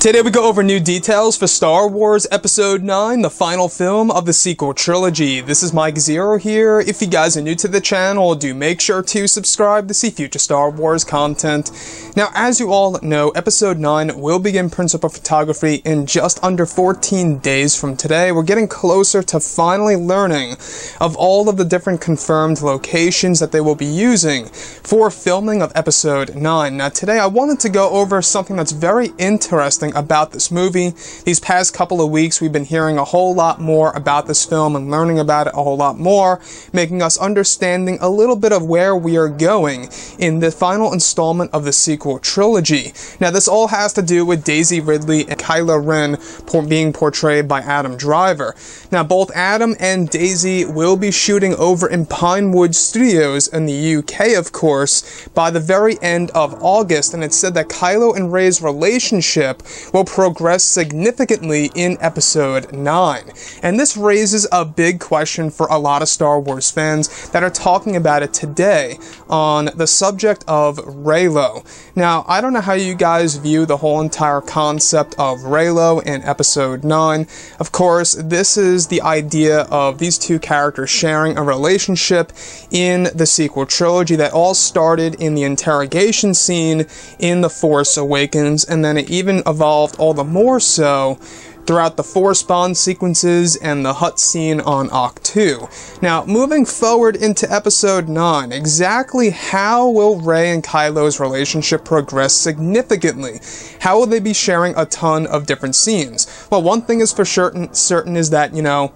Today we go over new details for Star Wars Episode 9, the final film of the sequel trilogy. This is Mike Zero here. If you guys are new to the channel, do make sure to subscribe to see future Star Wars content. Now, as you all know, Episode 9 will begin principal photography in just under 14 days from today. We're getting closer to finally learning of all of the different confirmed locations that they will be using for filming of Episode 9. Now, today I wanted to go over something that's very interesting about this movie. These past couple of weeks we've been hearing a whole lot more about this film and learning about it a whole lot more, making us understanding a little bit of where we are going in the final installment of the sequel trilogy. Now, this all has to do with Daisy Ridley and Kylo Ren being portrayed by Adam Driver. Now, both Adam and Daisy will be shooting over in Pinewood Studios in the UK, of course, by the very end of August, and it's said that Kylo and Rey's relationship will progress significantly in Episode 9. And this raises a big question for a lot of Star Wars fans that are talking about it today on the subject of Reylo. Now, I don't know how you guys view the whole entire concept of Reylo in Episode 9. Of course, this is the idea of these two characters sharing a relationship in the sequel trilogy that all started in the interrogation scene in The Force Awakens, and then it even evolved all the more so throughout the Force Bond sequences and the hut scene on Octu. Now, moving forward into Episode 9, exactly how will Rey and Kylo's relationship progress significantly? How will they be sharing a ton of different scenes? Well, one thing is for certain is that,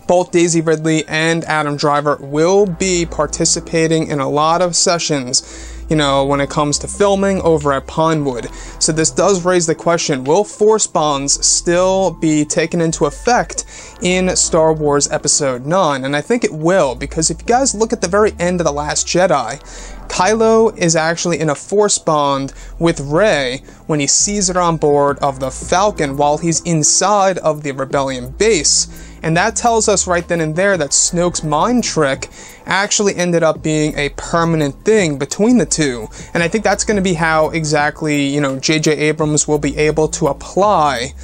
both Daisy Ridley and Adam Driver will be participating in a lot of sessions, when it comes to filming over at Pinewood. So this does raise the question, will Force Bonds still be taken into effect in Star Wars Episode 9? And I think it will, because if you guys look at the very end of The Last Jedi, Kylo is actually in a Force Bond with Rey when he sees her on board of the Falcon while he's inside of the Rebellion base. And that tells us right then and there that Snoke's mind trick actually ended up being a permanent thing between the two. And I think that's going to be how exactly, J.J. Abrams will be able to apply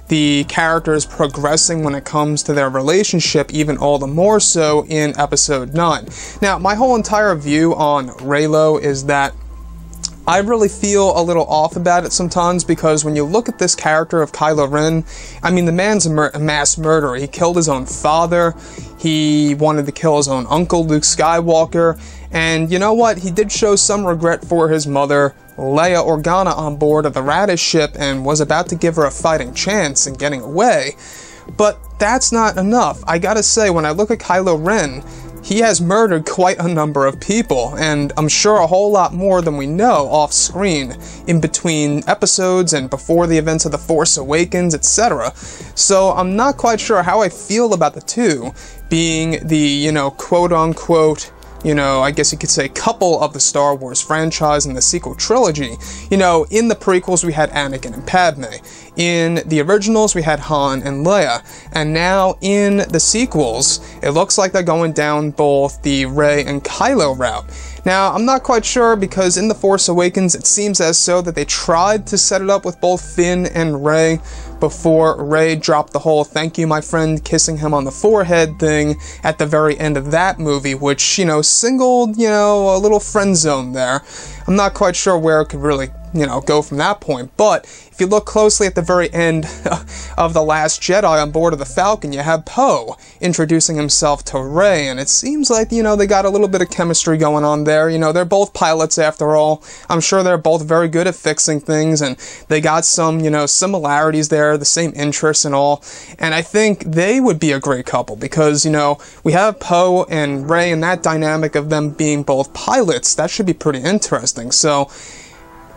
the characters progressing when it comes to their relationship, even all the more so in Episode 9. Now, my whole entire view on Reylo is that I really feel a little off about it sometimes, because when you look at this character of Kylo Ren, I mean, the man's a mass murderer. He killed his own father, he wanted to kill his own uncle, Luke Skywalker, and you know what? He did show some regret for his mother, Leia Organa, on board of the Radish ship and was about to give her a fighting chance in getting away. But that's not enough. I gotta say, when I look at Kylo Ren, he has murdered quite a number of people, and I'm sure a whole lot more than we know off-screen, in between episodes and before the events of The Force Awakens, etc. So I'm not quite sure how I feel about the two being the, quote-unquote, I guess you could say couple of the Star Wars franchise and the sequel trilogy. In the prequels we had Anakin and Padme. In the originals we had Han and Leia. And now in the sequels, it looks like they're going down both the Rey and Kylo route. Now, I'm not quite sure, because in The Force Awakens it seems as so that they tried to set it up with both Finn and Rey before Rey dropped the whole "thank you, my friend," kissing him on the forehead thing at the very end of that movie, which, singled, a little friend zone there. I'm not quite sure where it could really, go from that point, but if you look closely at the very end of The Last Jedi on board of the Falcon, you have Poe introducing himself to Rey, and it seems like, they got a little bit of chemistry going on there. They're both pilots after all. I'm sure they're both very good at fixing things, and they got some, similarities there, the same interests and all, and I think they would be a great couple, because, we have Poe and Rey and that dynamic of them being both pilots. That should be pretty interesting. So,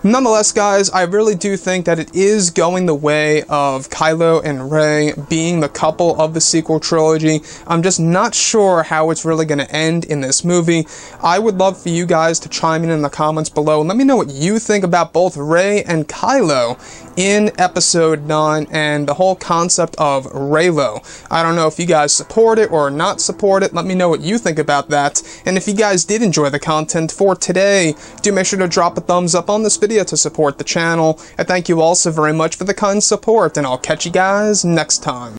nonetheless, guys, I really do think that it is going the way of Kylo and Rey being the couple of the sequel trilogy. I'm just not sure how it's really going to end in this movie. I would love for you guys to chime in the comments below and let me know what you think about both Rey and Kylo in Episode 9 and the whole concept of Reylo. I don't know if you guys support it or not support it. Let me know what you think about that. And if you guys did enjoy the content for today, do make sure to drop a thumbs up on this video idea to support the channel. And thank you all so very much for the kind support, and I'll catch you guys next time.